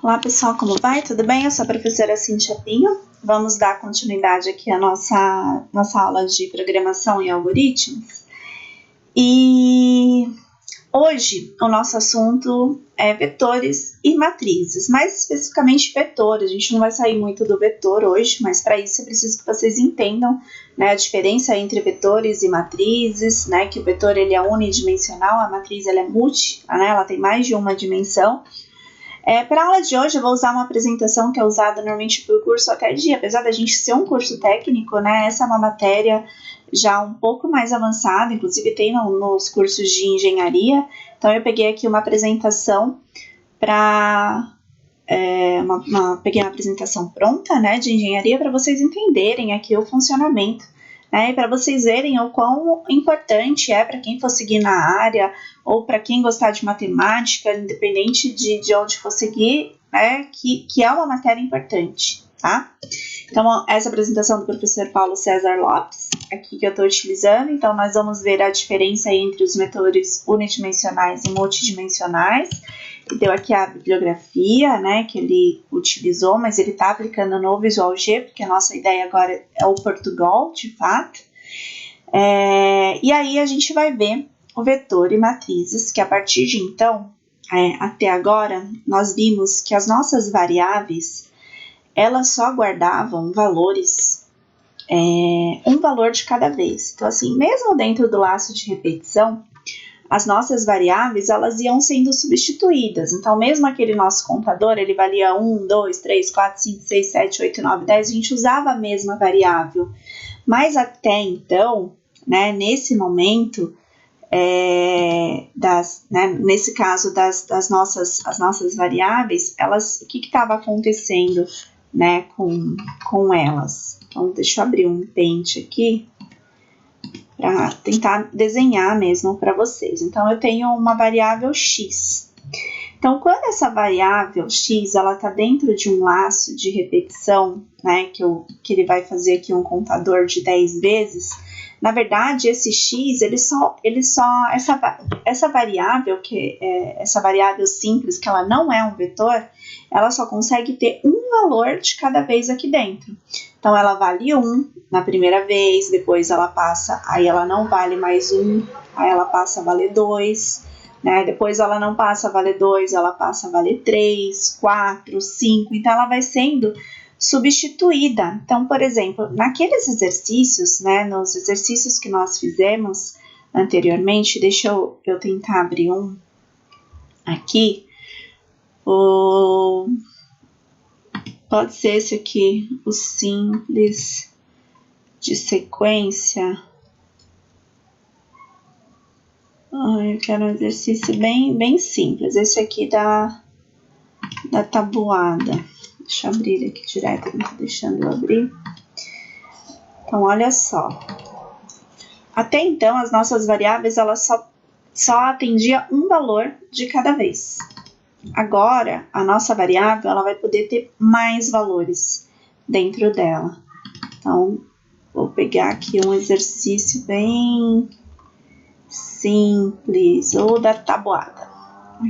Olá pessoal, como vai? Tudo bem? Eu sou a professora Cíntia Pinho. Vamos dar continuidade aqui à nossa aula de programação e algoritmos. E hoje o nosso assunto é vetores e matrizes, mais especificamente vetores. A gente não vai sair muito do vetor hoje, mas para isso eu preciso que vocês entendam, né, a diferença entre vetores e matrizes, né, que o vetor ele é unidimensional, a matriz ela é multi, né, ela tem mais de uma dimensão. Para a aula de hoje eu vou usar uma apresentação que é usada normalmente para o curso até de, apesar da gente ser um curso técnico, né, essa é uma matéria já um pouco mais avançada, inclusive tem nos cursos de engenharia, então eu peguei aqui uma apresentação para... peguei uma apresentação pronta, né, de engenharia para vocês entenderem aqui o funcionamento, né, e para vocês verem o quão importante é para quem for seguir na área ou para quem gostar de matemática, independente de onde for seguir, né, que é uma matéria importante, tá? Então, essa apresentação do professor Paulo César Lopes, aqui que eu estou utilizando, então nós vamos ver a diferença entre os vetores unidimensionais e multidimensionais. Deu aqui a bibliografia, né, que ele utilizou, mas ele está aplicando no Visual G, porque a nossa ideia agora é o Portugal, de fato. E aí a gente vai ver o vetor e matrizes, que a partir de então, até agora, nós vimos que as nossas variáveis, elas só guardavam valores, um valor de cada vez. Então, assim, mesmo dentro do laço de repetição, as nossas variáveis, elas iam sendo substituídas. Então, mesmo aquele nosso contador, ele valia 1, 2, 3, 4, 5, 6, 7, 8, 9, 10, a gente usava a mesma variável. Mas até então, né, nesse momento, nesse caso das nossas variáveis, elas, o que estava acontecendo, né, com elas? Então, deixa eu abrir um pente aqui para tentar desenhar mesmo para vocês. Então, eu tenho uma variável x. Então, quando essa variável x ela está dentro de um laço de repetição, né, que ele vai fazer aqui um contador de 10 vezes, na verdade, esse x, essa variável, essa variável simples, que ela não é um vetor, ela só consegue ter um valor de cada vez aqui dentro. Então, ela vale 1 na primeira vez, depois ela passa, aí ela não vale mais 1, aí ela passa a valer 2, né? Depois ela não passa a valer 2, ela passa a valer 3, 4, 5, então ela vai sendo substituída. Então, por exemplo, naqueles exercícios, né, nos exercícios que nós fizemos anteriormente, deixa eu tentar abrir um aqui, pode ser esse aqui, o simples de sequência. Eu quero um exercício bem simples, esse aqui da tabuada. Deixa eu abrir aqui direto, não estou deixando eu abrir. Então, olha só. Até então, as nossas variáveis, elas só atendiam um valor de cada vez. Agora, a nossa variável, ela vai poder ter mais valores dentro dela. Então, vou pegar aqui um exercício bem simples, ou da tabuada.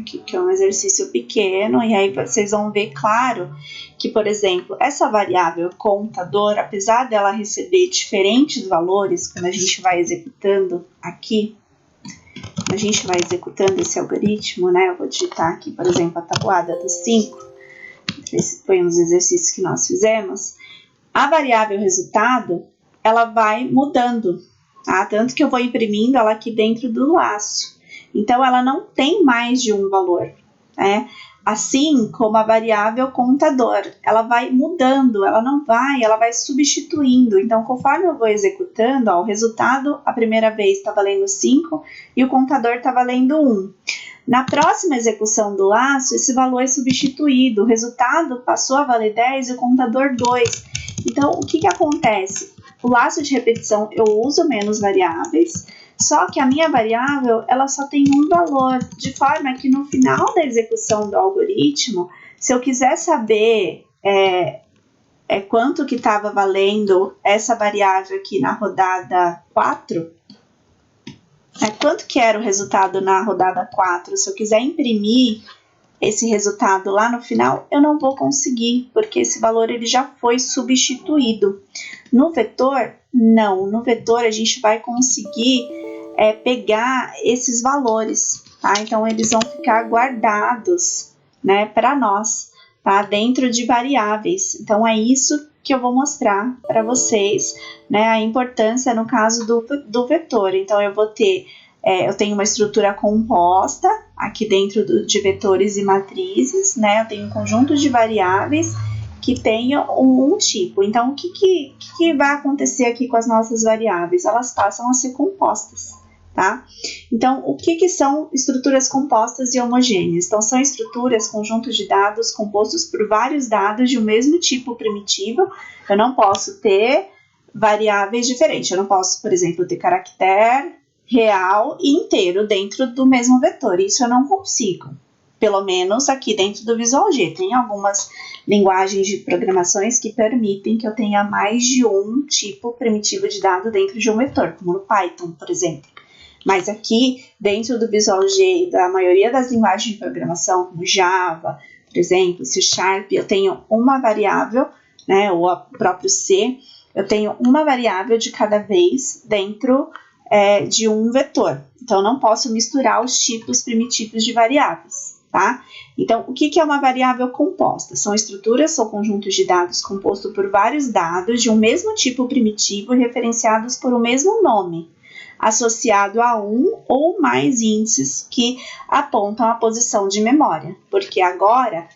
Aqui, que é um exercício pequeno, e aí vocês vão ver, claro, que, por exemplo, essa variável contador, apesar dela receber diferentes valores, quando a gente vai executando aqui, a gente vai executando esse algoritmo, né? Eu vou digitar aqui, por exemplo, a tabuada dos 5, esse foi um dos exercícios que nós fizemos, a variável resultado, ela vai mudando, tá? Tanto que eu vou imprimindo ela aqui dentro do laço. Então, ela não tem mais de um valor, né? Assim como a variável contador, ela vai mudando, ela vai substituindo. Então, conforme eu vou executando, ó, o resultado, a primeira vez está valendo 5 e o contador está valendo 1. Na próxima execução do laço, esse valor é substituído, o resultado passou a valer 10 e o contador 2. Então, o que acontece? O laço de repetição, eu uso menos variáveis, só que a minha variável, ela só tem um valor, de forma que no final da execução do algoritmo, se eu quiser saber quanto que estava valendo essa variável aqui na rodada 4, quanto que era o resultado na rodada 4, se eu quiser imprimir esse resultado lá no final, eu não vou conseguir, porque esse valor ele já foi substituído. No vetor, não. No vetor, a gente vai conseguir pegar esses valores, tá? Então, eles vão ficar guardados, né, para nós, tá? Dentro de variáveis. Então, é isso que eu vou mostrar para vocês, né, a importância no caso do vetor. Então, eu vou ter... eu tenho uma estrutura composta aqui dentro de vetores e matrizes, né? Eu tenho um conjunto de variáveis que tenham um tipo. Então, o que vai acontecer aqui com as nossas variáveis? Elas passam a ser compostas, tá? Então, o que são estruturas compostas e homogêneas? Então, são estruturas, conjuntos de dados compostos por vários dados de um mesmo tipo primitivo. Eu não posso ter variáveis diferentes. Eu não posso, por exemplo, ter caractere real e inteiro dentro do mesmo vetor. Isso eu não consigo, pelo menos aqui dentro do Visual G. Tem algumas linguagens de programações que permitem que eu tenha mais de um tipo primitivo de dado dentro de um vetor, como no Python, por exemplo. Mas aqui, dentro do Visual G e da maioria das linguagens de programação, como Java, por exemplo, C#, eu tenho uma variável, né, ou o próprio C, eu tenho uma variável de cada vez dentro de um vetor. Então, eu não posso misturar os tipos primitivos de variáveis, tá? Então, o que é uma variável composta? São estruturas ou conjuntos de dados composto por vários dados de um mesmo tipo primitivo referenciados por um mesmo nome, associado a um ou mais índices que apontam a posição de memória. Porque agora,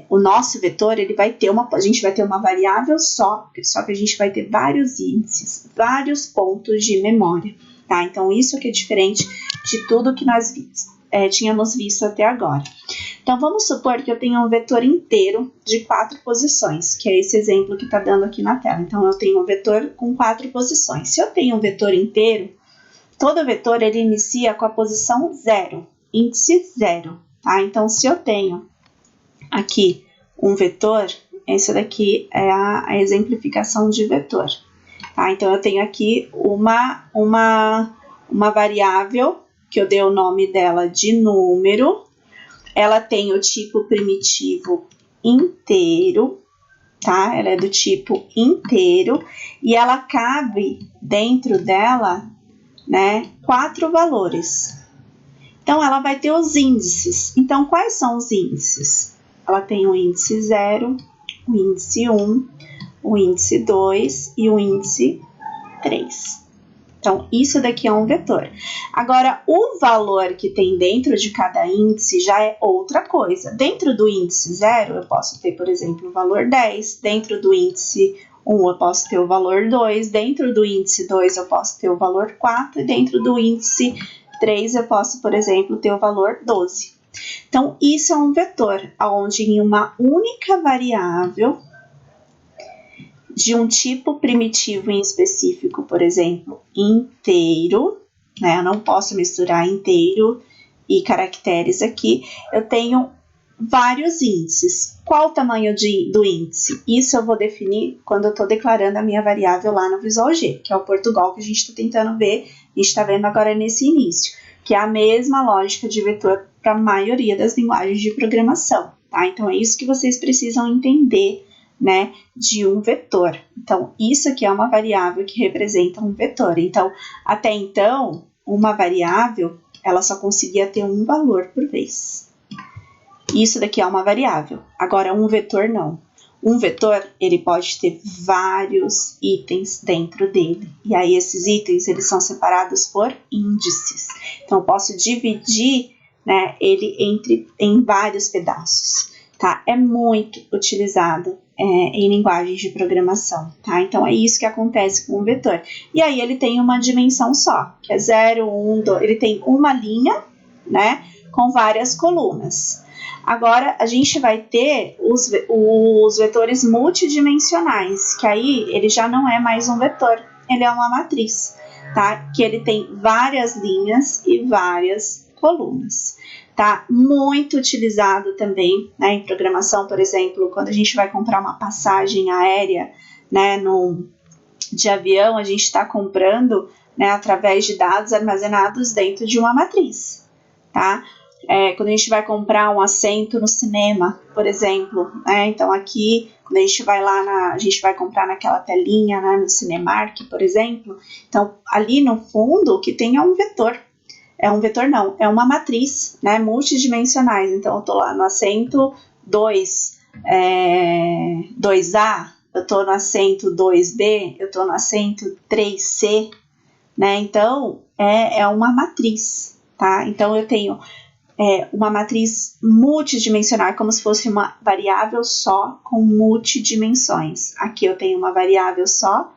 o nosso vetor, a gente vai ter uma variável só que a gente vai ter vários índices, vários pontos de memória, tá? Então, isso aqui é diferente de tudo que nós tínhamos visto até agora. Então, vamos supor que eu tenho um vetor inteiro de 4 posições, que é esse exemplo que está dando aqui na tela. Então, eu tenho um vetor com 4 posições. Se eu tenho um vetor inteiro, todo vetor ele inicia com a posição 0, índice 0, tá? Então, se eu tenho aqui um vetor, essa daqui é a exemplificação de vetor, tá? Então, eu tenho aqui uma variável, que eu dei o nome dela de número, ela tem o tipo primitivo inteiro, tá? Ela é do tipo inteiro, e ela cabe dentro dela, né, 4 valores. Então, ela vai ter os índices. Então, quais são os índices? Ela tem o índice 0, o índice 1, o índice 2 e o índice 3. Então, isso daqui é um vetor. Agora, o valor que tem dentro de cada índice já é outra coisa. Dentro do índice 0, eu posso ter, por exemplo, o valor 10. Dentro do índice 1, eu posso ter o valor 2. Dentro do índice 2, eu posso ter o valor 4. E dentro do índice 3, eu posso, por exemplo, ter o valor 12. Então, isso é um vetor, onde em uma única variável de um tipo primitivo em específico, por exemplo, inteiro, né? Eu não posso misturar inteiro e caracteres aqui, eu tenho vários índices. Qual o tamanho do índice? Isso eu vou definir quando eu estou declarando a minha variável lá no Visual G, que é o Portugal que a gente está tentando ver, a gente está vendo agora nesse início, que é a mesma lógica de vetor para a maioria das linguagens de programação, tá? Então, é isso que vocês precisam entender, né, de um vetor. Então, isso aqui é uma variável que representa um vetor. Então, até então, uma variável, ela só conseguia ter um valor por vez. Isso daqui é uma variável. Agora, um vetor não. Um vetor, ele pode ter vários itens dentro dele. E aí, esses itens, eles são separados por índices. Então, eu posso dividir, né, ele em vários pedaços, tá? É muito utilizado em linguagens de programação, tá? Então, é isso que acontece com o vetor. E aí, ele tem uma dimensão só, que é 0, 1, 2, ele tem uma linha, né, com várias colunas. Agora, a gente vai ter os vetores multidimensionais, que aí ele já não é mais um vetor, ele é uma matriz, tá? Que ele tem várias linhas e várias colunas, tá? Muito utilizado também, né, em programação, por exemplo, quando a gente vai comprar uma passagem aérea, né, de avião, a gente está comprando, né, através de dados armazenados dentro de uma matriz, tá? quando a gente vai comprar um assento no cinema, por exemplo, né? Então aqui, quando a gente vai lá, a gente vai comprar naquela telinha, né, no Cinemark, por exemplo, então ali no fundo o que tem é um vetor. É um vetor não, é uma matriz, né, multidimensionais. Então eu tô lá no assento 2A, eu tô no assento 2B, eu tô no assento 3C, né? Então é uma matriz, tá? Então eu tenho uma matriz multidimensional, como se fosse uma variável só com multidimensões. Aqui eu tenho uma variável só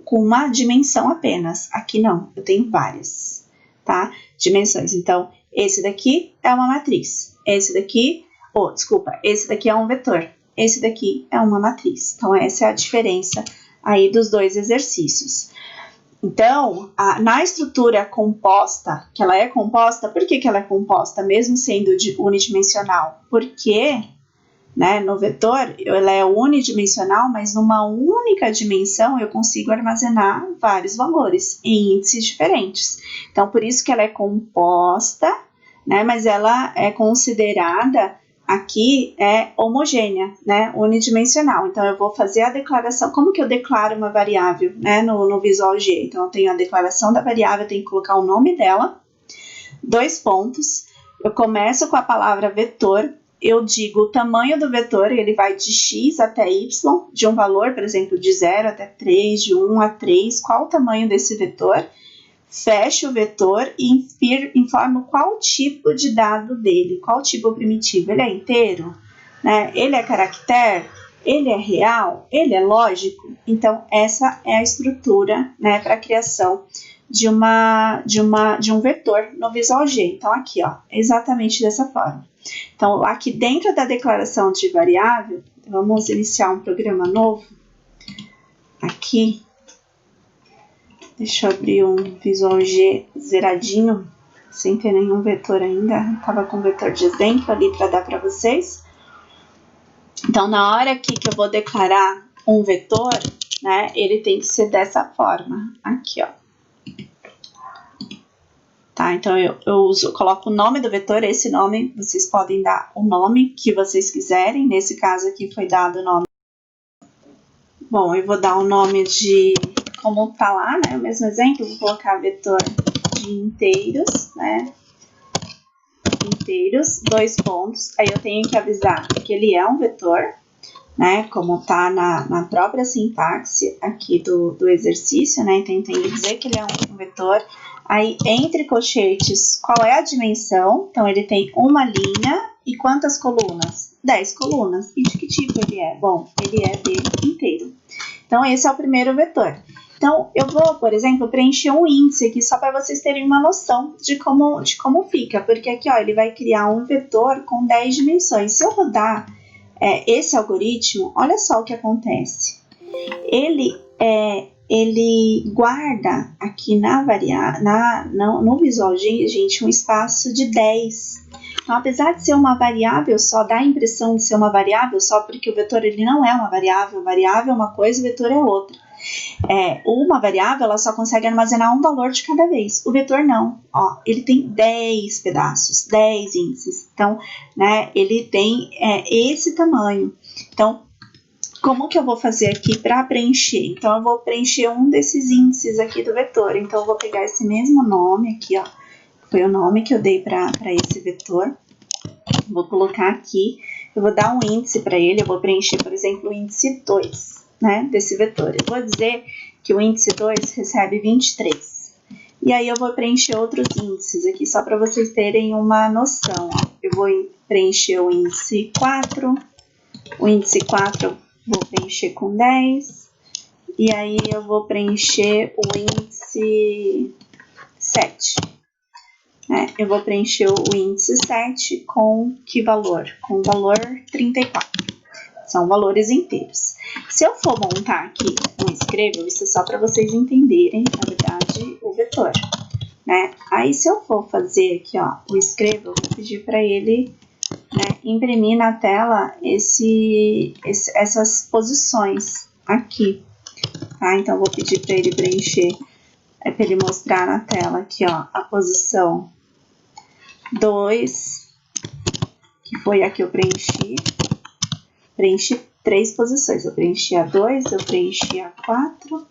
com uma dimensão apenas. Aqui não, eu tenho várias, tá? Dimensões. Então, esse daqui é uma matriz. Esse daqui é um vetor. Esse daqui é uma matriz. Então, essa é a diferença aí dos dois exercícios. Então, na estrutura composta, que ela é composta, por que ela é composta, mesmo sendo unidimensional? Porque, né, no vetor, ela é unidimensional, mas numa única dimensão eu consigo armazenar vários valores em índices diferentes. Então, por isso que ela é composta, né, mas ela é considerada aqui homogênea, né, unidimensional. Então, eu vou fazer a declaração. Como que eu declaro uma variável, né, no Visual G? Então, eu tenho a declaração da variável, eu tenho que colocar o nome dela, 2 pontos. Eu começo com a palavra vetor, eu digo o tamanho do vetor, ele vai de x até y, de um valor, por exemplo, de 0 até 3, de 1 a 3, qual o tamanho desse vetor? Fecho o vetor e informo qual tipo de dado dele, qual tipo primitivo. Ele é inteiro? Né? Ele é caractere? Ele é real? Ele é lógico? Então, essa é a estrutura, né, para a criação de um vetor no Visual G. Então, aqui, ó, exatamente dessa forma. Então, aqui dentro da declaração de variável, vamos iniciar um programa novo. Aqui. Deixa eu abrir um Visual G zeradinho, sem ter nenhum vetor ainda. Estava com vetor de exemplo ali para dar para vocês. Então, na hora aqui que eu vou declarar um vetor, né, ele tem que ser dessa forma. Aqui, ó. Tá, então eu coloco o nome do vetor, esse nome, vocês podem dar o nome que vocês quiserem. Nesse caso aqui foi dado o nome. Bom, eu vou dar o nome de... Como tá lá, né? O mesmo exemplo, vou colocar vetor de inteiros, né? Inteiros, 2 pontos. Aí eu tenho que avisar que ele é um vetor, né? Como tá na própria sintaxe aqui do exercício, né? Então tem que dizer que ele é um vetor. Aí, entre colchetes, qual é a dimensão? Então, ele tem uma linha e quantas colunas? 10 colunas. E de que tipo ele é? Bom, ele é de inteiro. Então, esse é o primeiro vetor. Então, eu vou, por exemplo, preencher um índice aqui só para vocês terem uma noção de como fica. Porque aqui, ó, ele vai criar um vetor com 10 dimensões. Se eu rodar esse algoritmo, olha só o que acontece. Ele guarda aqui no Visual G, gente, um espaço de 10. Então, apesar de ser uma variável só, dá a impressão de ser uma variável só, porque o vetor ele não é uma variável. Variável é uma coisa, o vetor é outra. Uma variável ela só consegue armazenar um valor de cada vez. O vetor não. Ó, ele tem 10 pedaços, 10 índices. Então, né, ele tem esse tamanho. Então, como que eu vou fazer aqui para preencher? Então, eu vou preencher um desses índices aqui do vetor. Então, eu vou pegar esse mesmo nome aqui, ó. Foi o nome que eu dei para esse vetor. Vou colocar aqui. Eu vou dar um índice para ele. Eu vou preencher, por exemplo, o índice 2, né, desse vetor. Eu vou dizer que o índice 2 recebe 23. E aí, eu vou preencher outros índices aqui, só para vocês terem uma noção. Ó. Eu vou preencher o índice 4. O índice 4 vou preencher com 10, e aí eu vou preencher o índice 7. Né? Eu vou preencher o índice 7 com que valor? Com o valor 34. São valores inteiros. Se eu for montar aqui um escrevo, isso é só para vocês entenderem, na verdade, o vetor. Né? Aí, se eu for fazer aqui, ó, o escrevo, eu vou pedir para ele... Né, imprimir na tela essas posições aqui, tá? Então, eu vou pedir para ele preencher, para ele mostrar na tela aqui, ó, a posição 2, que foi a que eu preenchi 3 posições. Eu preenchi a 2, eu preenchi a 4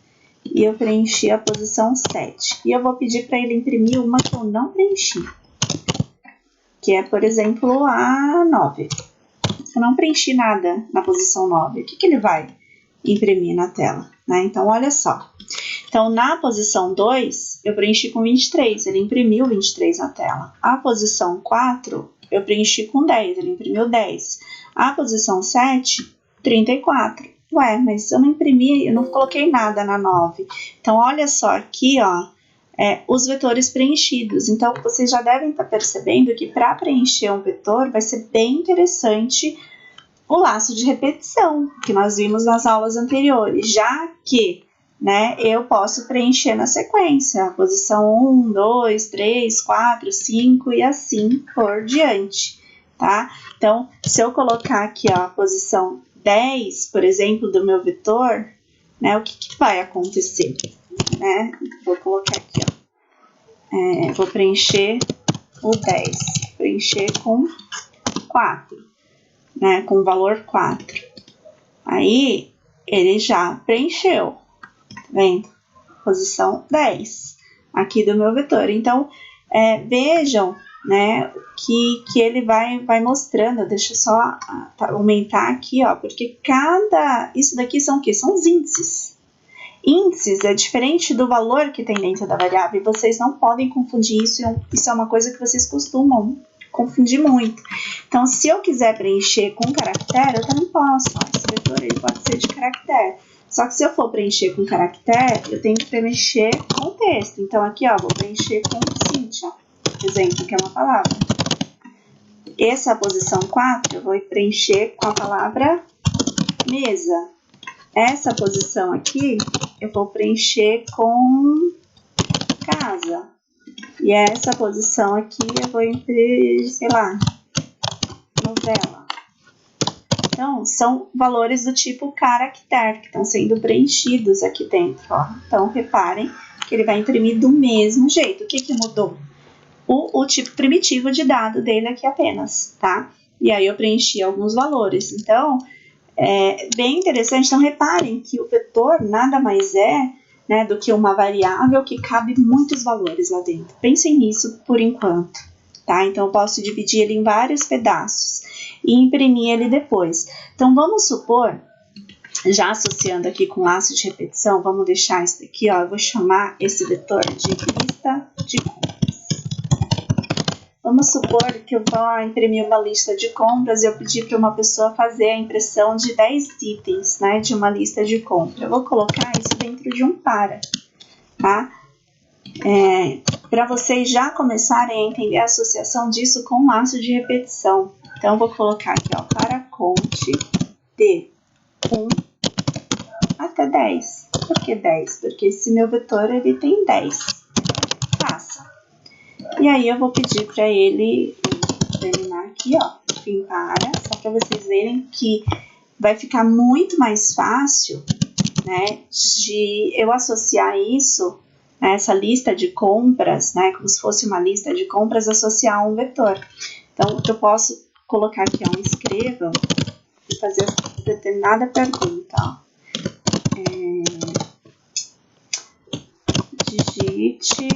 e eu preenchi a posição 7. E eu vou pedir para ele imprimir uma que eu não preenchi, que é, por exemplo, a 9. Eu não preenchi nada na posição 9. O que ele vai imprimir na tela? Né? Então, olha só. Então, na posição 2, eu preenchi com 23. Ele imprimiu 23 na tela. A posição 4, eu preenchi com 10. Ele imprimiu 10. A posição 7, 34. Ué, mas eu não imprimi, eu não coloquei nada na 9. Então, olha só aqui, ó, os vetores preenchidos. Então, vocês já devem estar percebendo que para preencher um vetor vai ser bem interessante o laço de repetição, que nós vimos nas aulas anteriores, já que, né, eu posso preencher na sequência, a posição 1, 2, 3, 4, 5 e assim por diante, tá? Então, se eu colocar aqui, ó, a posição 10, por exemplo, do meu vetor, né, o que vai acontecer? Né? Vou colocar aqui, ó. Vou preencher o 10, preencher com 4, né, com o valor 4. Aí, ele já preencheu, tá vendo? Posição 10 aqui do meu vetor. Então, vejam, né, que ele vai mostrando. Deixa eu só aumentar aqui, ó, porque isso daqui são o quê? São os índices. Índices é diferente do valor que tem dentro da variável, e vocês não podem confundir isso, isso é uma coisa que vocês costumam confundir muito. Então, se eu quiser preencher com caractere, eu também posso. Ó, esse vetor ele pode ser de caractere. Só que se eu for preencher com caractere, eu tenho que preencher com texto. Então, aqui, ó, vou preencher com Cíntia, por exemplo, que é uma palavra. Essa posição 4, eu vou preencher com a palavra mesa. Essa posição aqui, eu vou preencher com casa. E essa posição aqui, eu vou preencher, sei lá, novela. Então, são valores do tipo caractere que estão sendo preenchidos aqui dentro, ó. Então, reparem que ele vai imprimir do mesmo jeito. O que mudou? O tipo primitivo de dado dele aqui apenas, tá? E aí, eu preenchi alguns valores. Então, bem interessante. Então, reparem que o vetor nada mais é, né, do que uma variável que cabe muitos valores lá dentro. Pensem nisso por enquanto, tá? Então, eu posso dividir ele em vários pedaços e imprimir ele depois. Então, vamos supor, já associando aqui com laço de repetição, vamos deixar isso daqui, ó, eu vou chamar esse vetor de lista de compras. Vamos supor que eu vou imprimir uma lista de compras e eu pedi para uma pessoa fazer a impressão de 10 itens, né, de uma lista de compra. Eu vou colocar isso dentro de um para, tá? Para vocês já começarem a entender a associação disso com o laço de repetição. Então, eu vou colocar aqui, ó, para conte de 1 até 10. Por que 10? Porque esse meu vetor, ele tem 10. Faça. E aí, eu vou pedir para ele terminar aqui, ó, fim para, só para vocês verem que vai ficar muito mais fácil, né, de eu associar isso, né, essa lista de compras, né, como se fosse uma lista de compras, associar a um vetor. Então, eu posso colocar aqui, ó, escreva e fazer determinada pergunta, ó. Digite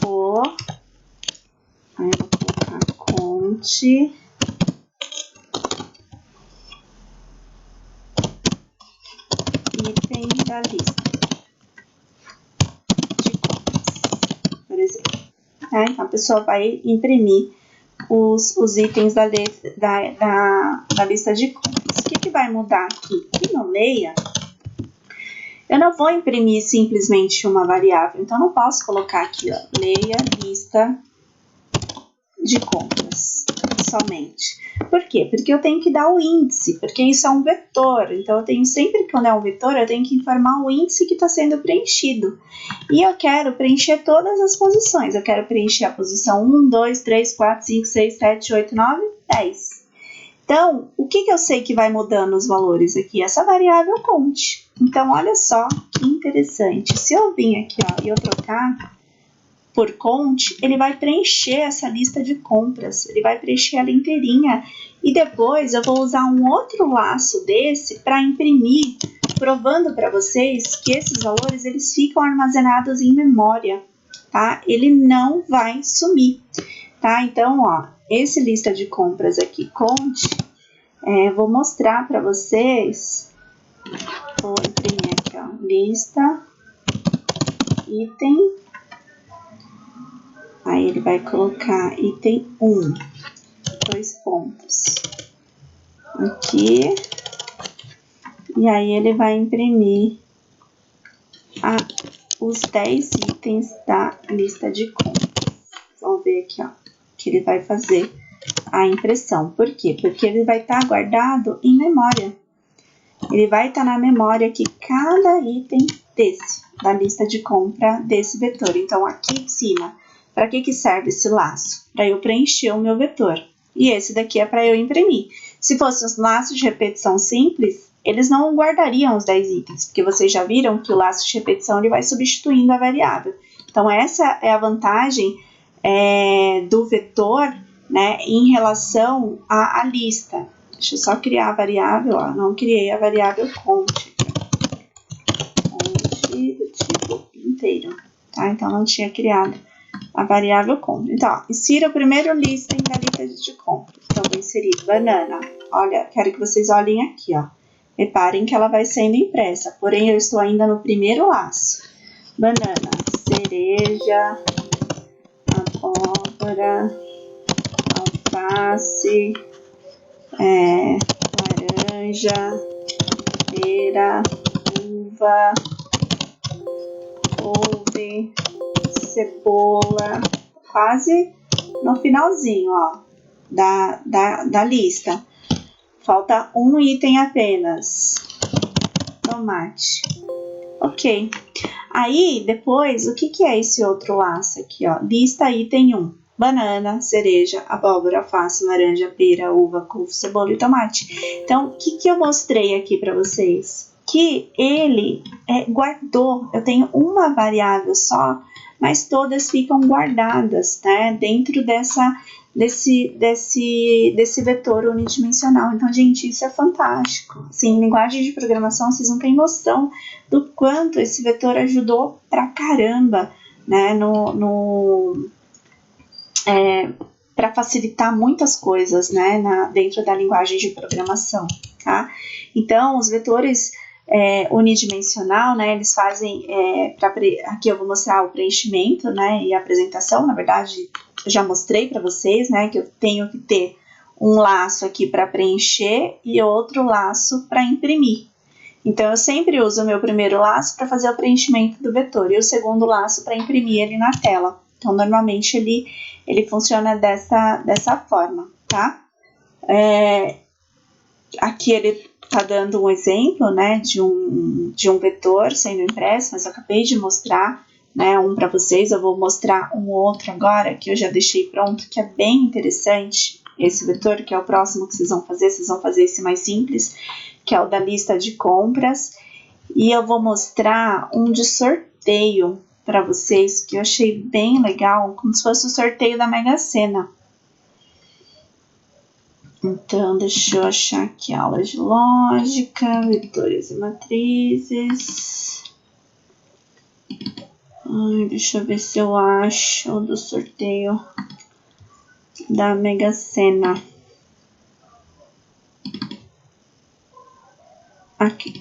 o... Aí eu vou colocar conte item da lista de compras, por exemplo. Então, a pessoa vai imprimir os itens da lista de compras. O que vai mudar aqui? Que no leia, eu não vou imprimir simplesmente uma variável. Então, eu não posso colocar aqui, ó, leia lista de compras somente. Por quê? Porque eu tenho que dar o índice, porque isso é um vetor. Então, eu tenho sempre que quando é um vetor, eu tenho que informar o índice que está sendo preenchido. E eu quero preencher todas as posições. Eu quero preencher a posição 1, 2, 3, 4, 5, 6, 7, 8, 9, 10. Então, o que eu sei que vai mudando os valores aqui? Essa variável conte. Então, olha só que interessante. Se eu vir aqui, ó, e eu trocar por conte, ele vai preencher essa lista de compras, ele vai preencher ela inteirinha e depois eu vou usar um outro laço desse para imprimir, provando para vocês que esses valores eles ficam armazenados em memória, tá? Ele não vai sumir, tá? Então, ó, esse lista de compras aqui, conte, vou mostrar para vocês, vou imprimir aqui, ó, lista, item. Aí ele vai colocar item 1, 2 pontos, aqui, e aí ele vai imprimir os 10 itens da lista de compras. Vamos ver aqui, ó, que ele vai fazer a impressão. Por quê? Porque ele vai estar guardado em memória. Ele vai estar na memória aqui cada item da lista de compra desse vetor. Então, aqui em cima, para que serve esse laço? Para eu preencher o meu vetor. E esse daqui é para eu imprimir. Se fossem os laços de repetição simples, eles não guardariam os 10 itens, porque vocês já viram que o laço de repetição ele vai substituindo a variável. Então, essa é a vantagem do vetor, né, em relação à lista. Deixa eu só criar a variável, ó, não criei a variável conte. Conte do tipo inteiro, tá? Então, não tinha criado a variável compra. Então, ó, insira o primeiro item da lista de compras. Então, vou inserir banana. Olha, quero que vocês olhem aqui, ó. Reparem que ela vai sendo impressa, porém eu estou ainda no primeiro laço. Banana, cereja, abóbora, alface, laranja, pera, uva, couve, cebola, quase no finalzinho, ó, da lista. Falta um item apenas, tomate. Ok. Aí, depois, o que é esse outro laço aqui, ó? Lista item 1. Banana, cereja, abóbora, alface, laranja, pera, uva, couve, cebola e tomate. Então, o que eu mostrei aqui para vocês? Que ele guardou, eu tenho uma variável só, mas todas ficam guardadas, né? Dentro desse vetor unidimensional. Então, gente, isso é fantástico. Assim, em linguagem de programação, vocês não têm noção do quanto esse vetor ajudou pra caramba, né, para facilitar muitas coisas, né, dentro da linguagem de programação, tá? Então, os vetores unidimensional, né, eles fazem, aqui eu vou mostrar o preenchimento, né, e a apresentação. Na verdade, eu já mostrei para vocês, né, que eu tenho que ter um laço aqui para preencher e outro laço para imprimir. Então, eu sempre uso o meu primeiro laço para fazer o preenchimento do vetor e o segundo laço para imprimir ele na tela. Então, normalmente, ele funciona dessa forma, tá? Aqui ele está dando um exemplo, né, de um vetor sendo impresso, mas eu acabei de mostrar, né, um para vocês. Eu vou mostrar um outro agora, que eu já deixei pronto, que é bem interessante, esse vetor, que é o próximo que vocês vão fazer esse mais simples, que é o da lista de compras, e eu vou mostrar um de sorteio para vocês, que eu achei bem legal, como se fosse o sorteio da Mega Sena. Então, deixa eu achar aqui aulas de lógica, vetores e matrizes. Deixa eu ver se eu acho do sorteio da Mega Sena. Aqui,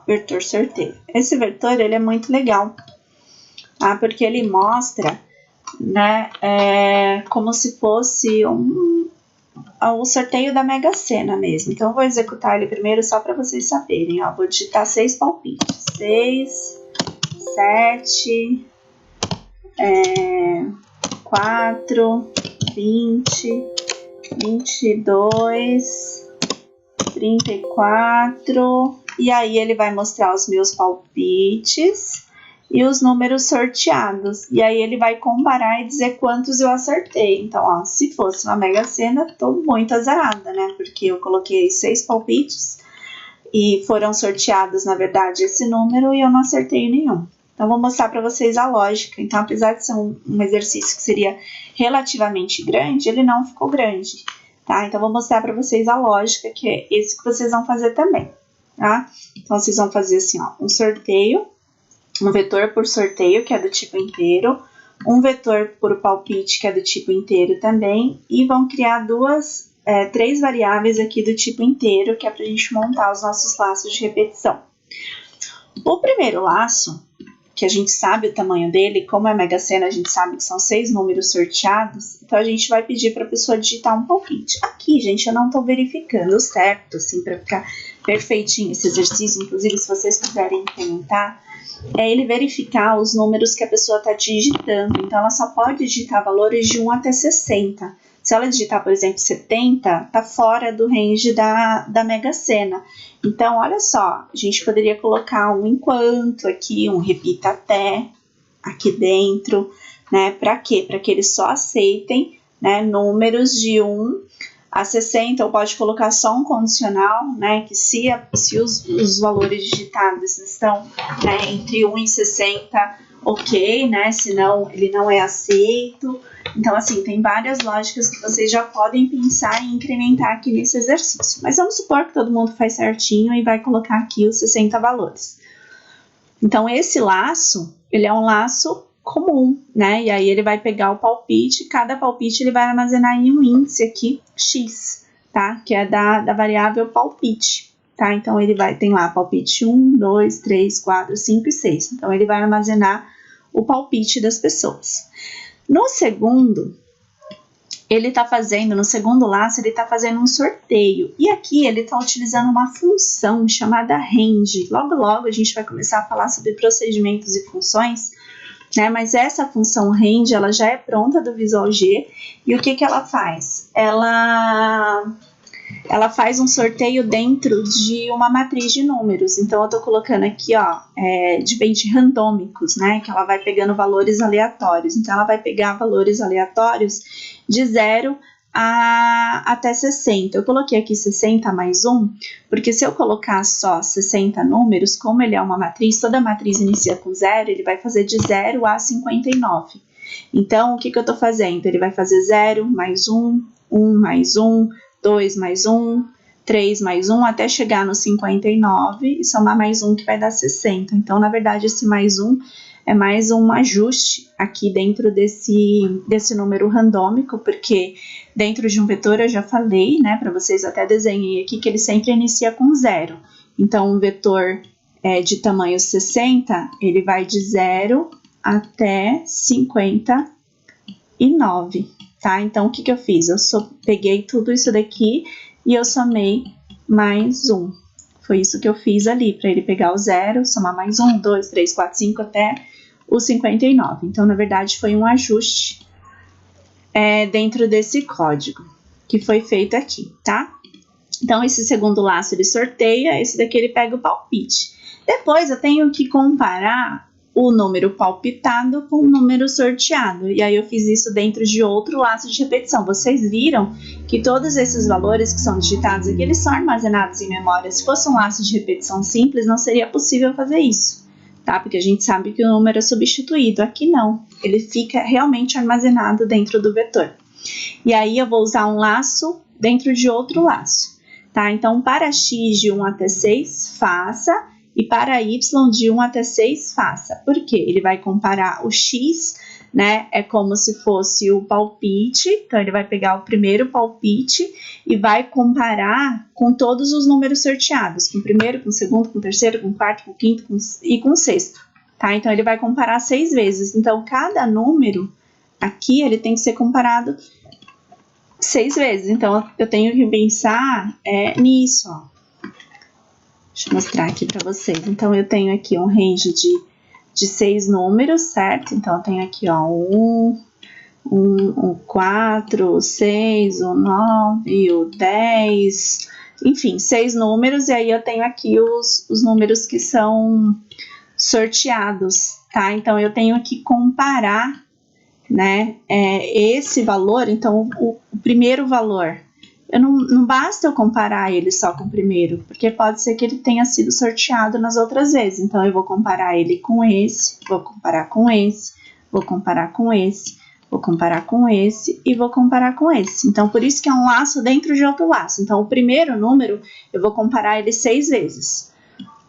vetor sorteio. Esse vetor, ele é muito legal, tá? Porque ele mostra, né, como se fosse o sorteio da Mega Sena mesmo. Então, eu vou executar ele primeiro só para vocês saberem, ó. Vou digitar 6 palpites. 6, 7, 4, 20, 22, 34. E aí, ele vai mostrar os meus palpites e os números sorteados. E aí, ele vai comparar e dizer quantos eu acertei. Então, ó, se fosse uma Mega Sena, tô muito azarada, né? Porque eu coloquei 6 palpites e foram sorteados, na verdade, esse número e eu não acertei nenhum. Então, vou mostrar para vocês a lógica. Então, apesar de ser um exercício que seria relativamente grande, ele não ficou grande, tá? Então, vou mostrar para vocês a lógica, que é esse que vocês vão fazer também, tá? Então, vocês vão fazer assim, ó, um sorteio, um vetor por sorteio, que é do tipo inteiro, um vetor por palpite, que é do tipo inteiro também, e vão criar três variáveis aqui do tipo inteiro, que é para a gente montar os nossos laços de repetição. O primeiro laço, que a gente sabe o tamanho dele, como é Mega Sena, a gente sabe que são 6 números sorteados, então a gente vai pedir para a pessoa digitar um palpite. Aqui, gente, eu não estou verificando certo, assim, para ficar perfeitinho esse exercício, inclusive se vocês quiserem implementar, é ele verificar os números que a pessoa está digitando, então ela só pode digitar valores de 1 até 60. Se ela digitar, por exemplo, 70, está fora do range da Mega Sena. Então, olha só, a gente poderia colocar um enquanto aqui, um repita até aqui dentro, né? Para quê? Para que eles só aceitem, né, números de 1 a 60, ou pode colocar só um condicional, né? Que se os valores digitados estão, né, entre 1 e 60, ok, né? Senão ele não é aceito. Então, assim, tem várias lógicas que vocês já podem pensar em incrementar aqui nesse exercício. Mas vamos supor que todo mundo faz certinho e vai colocar aqui os 60 valores. Então, esse laço, ele é um laço comum, né? E aí ele vai pegar o palpite, cada palpite ele vai armazenar em um índice aqui, x, tá? Que é da variável palpite, tá? Então, ele tem lá palpite 1, 2, 3, 4, 5 e 6. Então, ele vai armazenar o palpite das pessoas. No segundo, no segundo laço, ele está fazendo um sorteio. E aqui ele está utilizando uma função chamada range. Logo, logo a gente vai começar a falar sobre procedimentos e funções, né? Mas essa função range, ela já é pronta do Visual G. E o que ela faz? Ela faz um sorteio dentro de uma matriz de números. Então, eu estou colocando aqui, ó, de randômicos, né? Que ela vai pegando valores aleatórios. Então, ela vai pegar valores aleatórios de 0 até 60. Eu coloquei aqui 60 mais 1, porque se eu colocar só 60 números, como ele é uma matriz, toda matriz inicia com 0, ele vai fazer de 0 a 59. Então, o que eu estou fazendo? Ele vai fazer 0 mais 1, 1 mais 1, 2 mais 1, 3 mais 1, até chegar no 59 e somar mais 1, que vai dar 60. Então, na verdade, esse mais 1 é mais um ajuste aqui dentro desse número randômico, porque dentro de um vetor eu já falei, né, para vocês, até desenhei aqui, que ele sempre inicia com 0. Então, um vetor de tamanho 60, ele vai de 0 até 59. Tá? Então, o que eu fiz? Eu peguei tudo isso daqui e eu somei mais 1. Foi isso que eu fiz ali, para ele pegar o 0, somar mais 1, 2, 3, 4, 5, até o 59. Então, na verdade, foi um ajuste dentro desse código que foi feito aqui, tá? Então, esse segundo laço ele sorteia, esse daqui ele pega o palpite. Depois, eu tenho que comparar o número palpitado com o número sorteado. E aí eu fiz isso dentro de outro laço de repetição. Vocês viram que todos esses valores que são digitados aqui, eles são armazenados em memória. Se fosse um laço de repetição simples, não seria possível fazer isso, tá? Porque a gente sabe que o número é substituído. Aqui não, ele fica realmente armazenado dentro do vetor. E aí eu vou usar um laço dentro de outro laço, tá? Então, para x de 1 até 6, faça. E para y de 1 até 6, faça. Por quê? Ele vai comparar o x, né? É como se fosse o palpite. Então, ele vai pegar o primeiro palpite e vai comparar com todos os números sorteados. Com o primeiro, com o segundo, com o terceiro, com o quarto, com o quinto e com o sexto. Tá? Então, ele vai comparar 6 vezes. Então, cada número aqui, ele tem que ser comparado 6 vezes. Então, eu tenho que pensar nisso, ó. Deixa eu mostrar aqui para vocês. Então, eu tenho aqui um range de 6 números, certo? Então, eu tenho aqui, ó, 4, o 6, o 9, o 10, enfim, 6 números. E aí, eu tenho aqui os números que são sorteados, tá? Então, eu tenho que comparar, né, esse valor. Então, o primeiro valor não basta eu comparar ele só com o primeiro, porque pode ser que ele tenha sido sorteado nas outras vezes. Então, eu vou comparar ele com esse, vou comparar com esse, vou comparar com esse, vou comparar com esse e vou comparar com esse. Então, por isso que é um laço dentro de outro laço. Então, o primeiro número, eu vou comparar ele 6 vezes.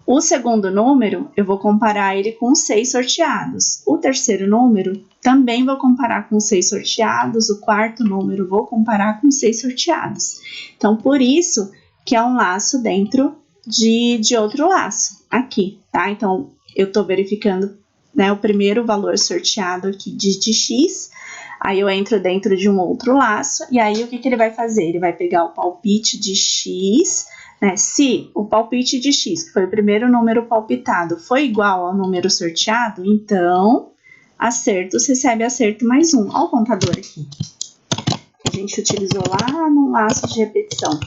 O segundo número, eu vou comparar ele com 6 sorteados. O terceiro número, também vou comparar com 6 sorteados. O quarto número, vou comparar com 6 sorteados. Então, por isso que é um laço dentro de outro laço, aqui, tá? Então, eu tô verificando, né, o primeiro valor sorteado aqui de X, aí eu entro dentro de um outro laço, e aí o que ele vai fazer? Ele vai pegar o palpite de X, né? Se o palpite de X, que foi o primeiro número palpitado, foi igual ao número sorteado, então acertos recebe acerto mais 1. Olha o contador aqui, que a gente utilizou lá no laço de repetição.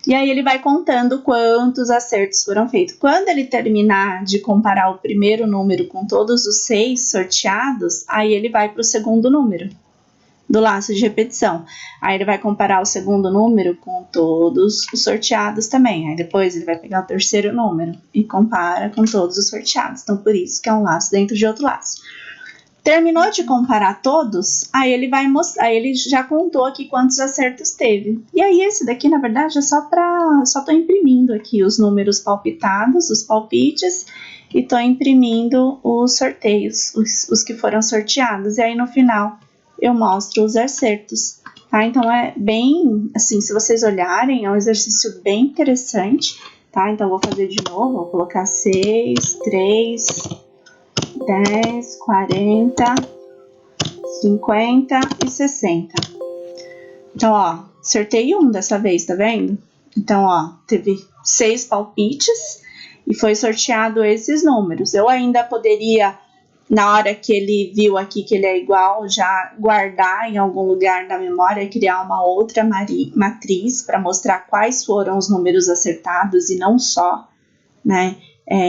E aí ele vai contando quantos acertos foram feitos. Quando ele terminar de comparar o primeiro número com todos os 6 sorteados, aí ele vai para o segundo número do laço de repetição. Aí ele vai comparar o segundo número com todos os sorteados também. Aí depois ele vai pegar o terceiro número e compara com todos os sorteados. Então, por isso que é um laço dentro de outro laço. Terminou de comparar todos, aí ele vai mostrar, aí ele já contou aqui quantos acertos teve. E aí esse daqui, na verdade, é só tô imprimindo aqui os números palpitados, os palpites, e tô imprimindo os sorteios, os que foram sorteados. E aí no final eu mostro os acertos, tá? Então é bem, assim, se vocês olharem, é um exercício bem interessante, tá? Então vou fazer de novo, vou colocar 6, 3... 10, 40, 50 e 60. Então, ó, acertei um dessa vez, tá vendo? Então, ó, teve 6 palpites e foi sorteado esses números. Eu ainda poderia, na hora que ele viu aqui que ele é igual, já guardar em algum lugar da memória e criar uma outra matriz para mostrar quais foram os números acertados e não só, né?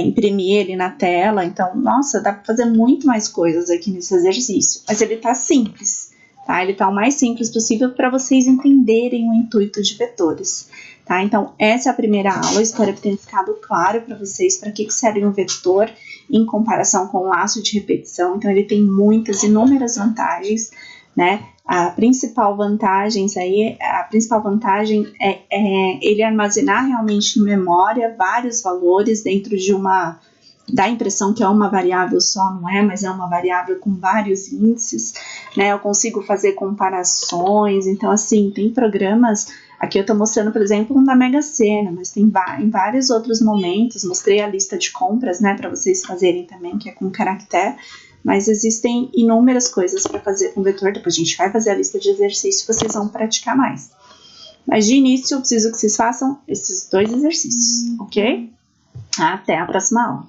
Imprimir ele na tela. Então, nossa, dá para fazer muito mais coisas aqui nesse exercício, mas ele tá simples, tá? Ele tá o mais simples possível para vocês entenderem o intuito de vetores, tá? Então, essa é a primeira aula, espero que tenha ficado claro para vocês para que serve um vetor em comparação com o laço de repetição. Então, ele tem muitas, inúmeras vantagens, né? A principal vantagem é ele armazenar realmente em memória vários valores dentro de dá a impressão que é uma variável só, não é, mas é uma variável com vários índices, né? Eu consigo fazer comparações. Então, assim, tem programas, aqui eu estou mostrando, por exemplo, um da Mega Sena, mas tem em vários outros momentos, mostrei a lista de compras, né, para vocês fazerem também, que é com caractere. Mas existem inúmeras coisas para fazer com vetor. Depois a gente vai fazer a lista de exercícios, vocês vão praticar mais. Mas de início eu preciso que vocês façam esses 2 exercícios, ok? Até a próxima aula.